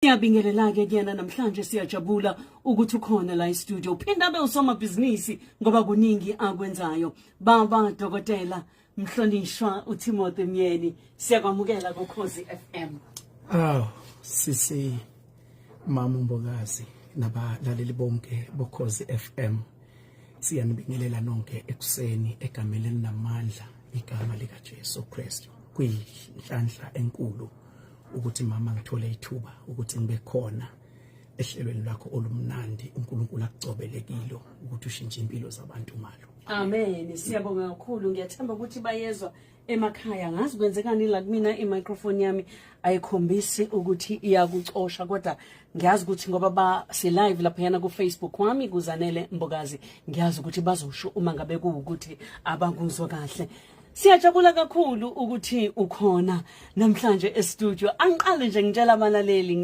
Siyabingelela ke kuyena namhlanje siyajabula ukuthi ukhona la e-studio. Uphinda be usomabhizinisi ngoba kuningi akwenzayo. Baba Dokotela Mhlonishwa uTimothy Myeni siyakwamukela kuKhosi FM. Sisi Mama Mbokazi nabalaleli bonke boKhosi FM. Siyanibingelela nonke ekuseni egameni namandla igama lika Jesu Kristu. Kuyinhlanhla enkulu ukuthi mama ngithole ithuba ukuthi ngibe khona ehlelweni lakho olumnandi uNkulunkulu akucobelekile ukuthi ushintshe impilo zabantu malo. Amen. Siyabonga kakhulu. Ngiyathemba ukuthi bayezwa emakhaya. Ngazi kwenzekani la kumina i-microphone yami ayikhombisi ukuthi iyakucosha kodwa ngiyazi ukuthi ngoba si live lapha yana ku Facebook wami kuZanele Mbokazi ngiyazi ukuthi bazosho uma ngabe kuukuthi abakuzwa kahle. Siyajabula kakhulu ukuthi ukhona namhlanje e-studio. Angiqale nje ngitshela abalaleli